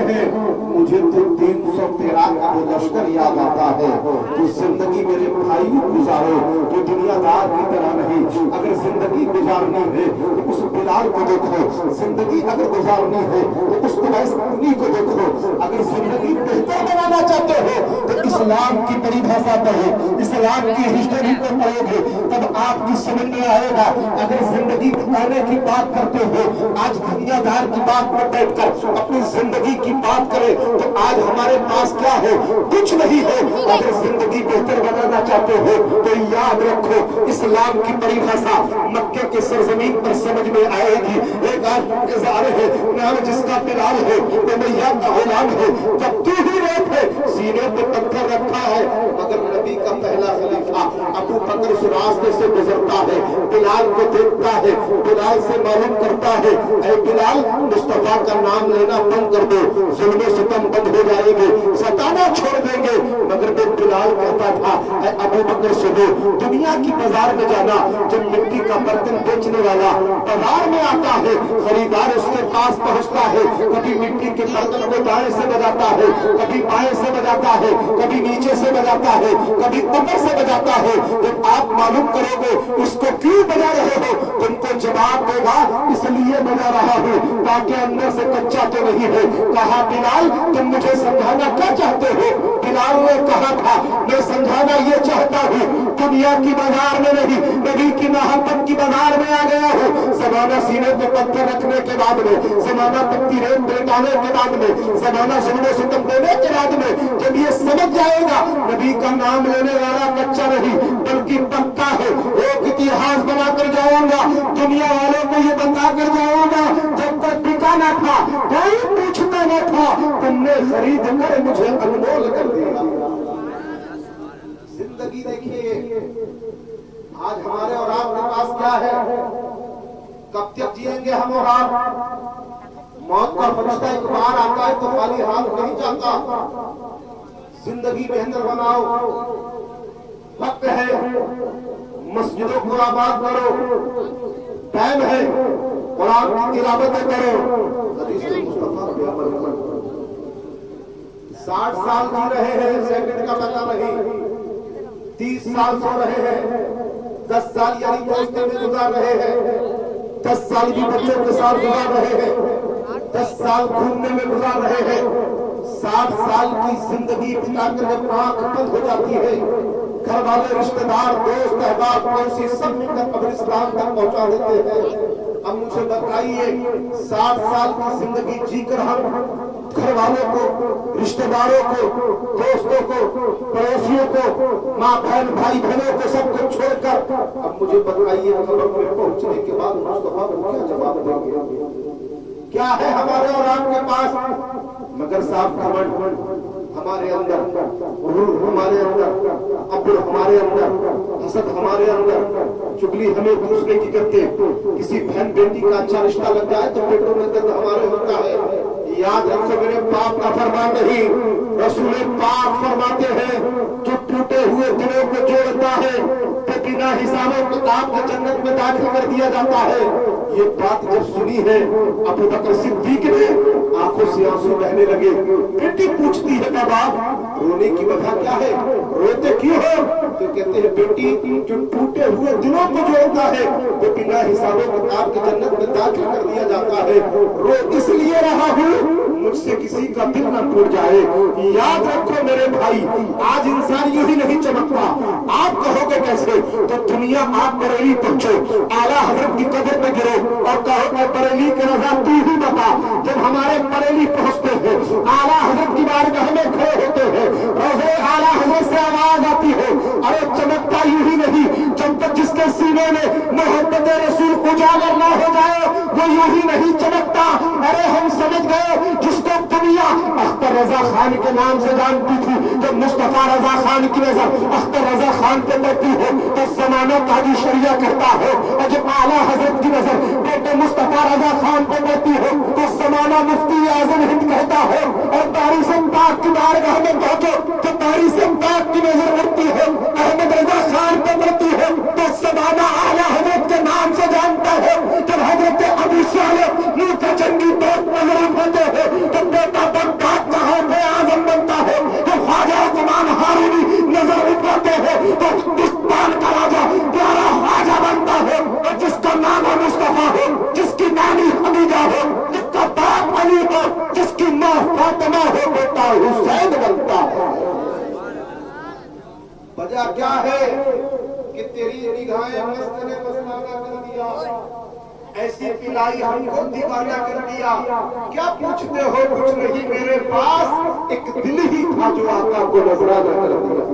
ہیں مجھے تو 313 کا وہ لشکر یاد آتا ہے تو زندگی میرے بھائی گزارو تو دنیا دار کی طرح نہیں. اگر زندگی گزارنی ہے تو اس بلال کو دیکھو, زندگی اگر گزارنی ہے تو اس قبیس کو دیکھو. اگر زندگی بہتر بنانا چاہتے ہو تو اسلام کی پریبھاشا پڑھو, اسلام کی ہسٹری کو پڑھو گے تب آپ کی سمجھ میں آئے گا. اگر زندگی بتانے کی بات کرتے ہو, آج دنیا دار کی بات میں بیٹھ کر اپنی زندگی کی بات کرے تو آج ہمارے پاس کیا ہے؟ کچھ نہیں ہے. اگر زندگی بہتر بنانا چاہتے ہو تو یاد رکھو اسلام کی پریبھاشا مکے کے سرزمین پر سمجھ میں آئے گی. ایک آدمی اظہار ہے نام جس کا بلال ہے, امیہ کا غلام ہے, جب تو ہی ریت ہے سینے پہ پتھر رکھا ہے. مگر نبی کا پہلا خلیفہ ابو بکر اس راستے سے گزرتا ہے, بلال کو دیکھتا ہے, بلال سے معلوم کرتا ہے اے بلال مصطفیٰ کا نام لینا بند کر دو, ظلم و ستم بند ہو جائے گے, ستانا چھوڑ دیں گے. مگر وہ بلال کہتا تھا اے ابو بکر سنو, دنیا کی بازار میں جانا, جب مٹی کا برتن بیچنے والا بازار میں آتا ہے خریدار اس کے پاس پہنچتا ہے, کبھی مٹی کے برتن کو دائیں سے بجاتا ہے, کبھی بائیں سے بجاتا ہے, کبھی نیچے سے بجاتا ہے, کبھی اوپر سے بجاتا ہے. جب آپ معلوم کرو گے اس کو کیوں بجا رہے ہو, تم کو جواب دے گا اس لیے بجا رہا ہوں تاکہ اندر سے کچا تو نہیں ہے. کہا بلال تم مجھے سمجھانا کیا چاہتے ہو؟ بلال نے کہا تھا میں سمجھانا یہ چاہتا ہوں دنیا کی بازار میں نہیں, نبی کی محبت کی بازار میں آ گیا ہوں. زمانہ سینے پہ پتھر رکھنے کے بعد میں, زمانہ پتی ریت بیٹانے کے بعد میں, زمانہ ظلم و ستم دینے کے بعد میں جب یہ سمجھ جائے گا نبی کا نام لینے والا کچا نہیں بلکہ پکا ہے. ایک اتہاس بنا کر جاؤں گا, دنیا والوں کو یہ بتا کر جاؤں گا جب تک بکا نہ تھا کوئی پوچھتا نہ تھا, تم نے خرید کر مجھے انمول کر دیا. زندگی دیکھیے آج ہمارے اور آپ کے پاس کیا ہے, کب تک جئیں گے ہم اور آپ؟ موت کا فرشتہ ایک بار آتا ہے تو خالی ہاتھ نہیں جاتا. زندگی بہتر بناؤ, وقت ہے مسجدوں کو آباد کرو, ٹائم ہے قرآن کی تلاوتیں کرو. حدیث مصطفیٰ پہ عمل کرو. 60 سال جی رہے ہیں سیکنڈ کا پتہ نہیں, 30 سال سو رہے ہیں, 10 سال یعنی دوستے میں گزار رہے ہیں, 10 سال بھی بچوں کے ساتھ گزار رہے ہیں, 10 سال گھومنے میں گزار رہے ہیں. 60 سال کی زندگی بتا کر جب آنکھ بند ہو جاتی ہے, گھر والے رشتہ دار دوست احباب پڑوسی سب مل کر قبرستان تک پہنچا دیتے ہیں. اب مجھے بتائیے 60 سال کی زندگی جی کر ہم گھر والوں کو, رشتہ داروں کو, دوستوں کو, پڑوسیوں کو, ماں بہن بھائی بہنوں کو سب کو چھوڑ کر اب مجھے بتائیے قبر میں پہنچنے کے بعد مصطفیٰ کو کیا جواب دیں گے؟ کیا ہے ہمارے اور آپ کے پاس؟ مگر صاحب کمنڈ ہمارے اندر, غرور ہمارے اندر, ابر ہمارے اندر, حسد ہمارے اندر, چگلی ہمیں دوسرے کی کرتے. کسی بہن بیٹی کا اچھا رشتہ لگ جائے تو پیٹوں میں درد ہمارے ہوتا ہے. یاد رکھو میرے باپ کا فرمان نہیں, رسول پاک فرماتے ہیں جو ٹوٹے ہوئے دلوں کو جوڑتا ہے تو بنا حساب و کتاب کے جنت میں داخل کر دیا جاتا ہے. یہ بات جب سنی ہے ابو بکر صدیق نے آنکھوں سے آنسو بہنے لگے. بیٹی پوچھتی ہے بابا رونے کی وجہ کیا ہے, روتے کیوں ہو؟ تو کہتے ہیں بیٹی جو ٹوٹے ہوئے دلوں کو جوڑتا ہے وہ بنا حساب و کتاب کے جنت میں داخل کر دیا جاتا ہے. رو اس لیے رہا ہوں مجھ سے کسی کا دل نہ ٹوٹ جائے. یاد رکھو میرے بھائی آج انسان یوں ہی نہیں چمکتا. آپ کہو گے کیسے؟ تو دنیا آپ بریلی پہنچو, اعلیٰ حضرت کی قبر میں گرو اور کہو کہ بریلی کے رضا تو ہی بتا. جب ہمارے بریلی پہنچتے ہیں اعلیٰ حضرت کی بارگاہ میں کھڑے ہوتے ہیں, روزے اعلیٰ حضرت سے آواز آتی ہے ارے چمکتا یوں ہی نہیں جب تک جس کے سینے میں محبت رسول اجاگر نہ ہو جائے وہ یوں ہی نہیں چمکتا. ارے ہم سمجھ گئے جس کو دنیا اختر رضا خان کے نام سے جانتی تھی, جب مصطفیٰ رضا خان کی نظر اختر رضا خان پہ پڑتی ہے تو زمانہ قاضی شریعہ کہتا ہے, اور جب اعلیٰ حضرت کی نظر بیٹے مصطفیٰ رضا خان پہ پڑتی ہے تو زمانہ مفتی اعظم ہند کہتا ہے. اور تاریخ پاک کی بارگاہ میں پہنچو تو تاریخ پاک کی نظر پڑتی ہے احمد رضا خان پہ پڑتی ہے تو زمانہ اعلیٰ حضرت کے نام سے جانتا ہے. جب حضرت ابو صالح منہ کا جنگی دوست نظر آتے ہیں تو بیٹا وجہ کیا ہے کہ تیری نگاہیں مست نے مستانہ کر دیا، ایسی پلائی ہم کو دیوانہ کر دیا۔ کیا پوچھتے ہو؟ کچھ نہیں، میرے پاس ایک دل ہی تھا جو آقا کو نذرانہ کر دیا۔